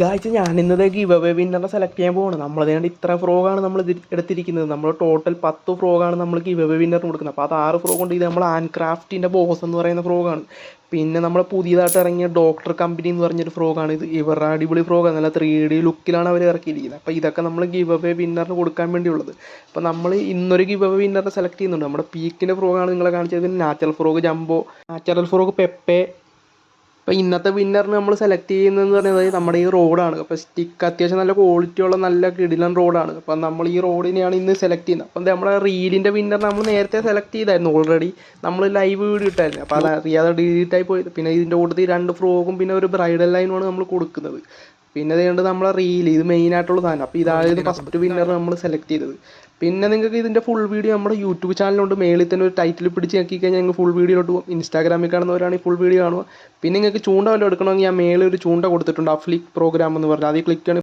Guys ഞാൻ ഇന്നത്തെ give away വിന്നറിനെ select ചെയ്യാൻ പോകണം. നമ്മളതുകൊണ്ട് ഇത്ര ഫ്രോഗാണ് നമ്മൾ എടുത്തിരിക്കുന്നത്. നമ്മൾ ടോട്ടൽ 10 ഫ്രോഗാണ് നമ്മൾ ഗിവ് അവേ വിന്നറിന് കൊടുക്കുന്നത്. അപ്പോൾ അത് 6 ഫ്രോഗ് ഉണ്ട്. ഇത് നമ്മൾ ആൻക്രാഫ്റ്റിൻ്റെ ബോസ് എന്ന് പറയുന്ന ഫ്രോഗാണ്. പിന്നെ നമ്മൾ പുതിയതായിട്ട് ഇറങ്ങിയ ഡോക്ടർ കമ്പനി എന്ന് പറഞ്ഞൊരു ഫ്രോഗാണ് ഇത്. ഇവരുടെ അടിപൊളി ഫ്രോഗാണ്, നല്ല 3D ലുക്കിലാണ് അവർ ഇറക്കിയിരിക്കുന്നത്. അപ്പോൾ ഇതൊക്കെ നമ്മൾ ഗിവ് അവേ വിന്നറിന് കൊടുക്കാൻ വേണ്ടിയുള്ളത്. അപ്പോൾ നമ്മൾ ഇന്നൊരു ഗിവ് അവേ വിന്നറിനെ സെലക്ട് ചെയ്യുന്നുണ്ട്. നമ്മുടെ പീക്കിൻ്റെ ഫ്രോഗാണ് നിങ്ങളെ കാണിച്ചത്. പിന്നെ natural frog jumbo, natural frog Pepe. അപ്പോൾ ഇന്നത്തെ വിന്നറിന് നമ്മൾ സെലക്ട് ചെയ്യുന്നതെന്ന് പറയുന്നത് നമ്മുടെ ഈ റോഡാണ്. അപ്പോൾ സ്റ്റിക്ക് അത്യാവശ്യം നല്ല ക്വാളിറ്റിയുള്ള നല്ല കിടിലൻ റോഡാണ്. അപ്പം നമ്മൾ ഈ റോഡിനെയാണ് ഇന്ന് സെലക്ട് ചെയ്യുന്നത്. അപ്പം നമ്മുടെ റീലിൻ്റെ വിന്നർ നമ്മൾ നേരത്തെ സെലക്ട് ചെയ്തായിരുന്നു. ഓൾറെഡി നമ്മൾ ലൈവ് വീഡിയോ ഇട്ടായിരുന്നു. അപ്പോൾ അത് അറിയാതെ ഡിലീറ്റായി പോയി. പിന്നെ ഇതിൻ്റെ കൂട്ടത്തിൽ 2 ഫ്രോഗും പിന്നെ ഒരു ബ്രൈഡൽ ലൈനുമാണ് നമ്മൾ കൊടുക്കുന്നത്. പിന്നെ അതുകൊണ്ട് നമ്മളെ റീൽ ഇത് മെയിനായിട്ടുള്ള സാധനം. അപ്പോൾ ഇതായത് ഫസ്റ്റ് വിന്നർ നമ്മൾ സെലക്ട് ചെയ്തത്. പിന്നെ നിങ്ങൾക്ക് ഇതിൻ്റെ ഫുൾ വീഡിയോ നമ്മുടെ യൂട്യൂബ് ചാനലുണ്ട്. മേളിൽ തന്നെ ഒരു ടൈറ്റിൽ പിടിച്ച് നോക്കി കഴിഞ്ഞാൽ ഞങ്ങൾ ഫുൾ വീഡിയോട്ട് പോകും. ഇൻസ്റ്റാഗ്രാമിൽ കാണുന്നവരാണെങ്കിൽ ഫുൾ വീഡിയോ കാണുക. പിന്നെ നിങ്ങൾക്ക് ചൂണ്ട വല്ലതും എടുക്കണമെങ്കിൽ ഞാൻ മേളിൽ ഒരു ചൂണ്ട കൊടുത്തിട്ടുണ്ട്, അഫ്ലിക് പ്രോഗ്രാം എന്ന് പറഞ്ഞാൽ അതിൽ ക്ലിക്ക്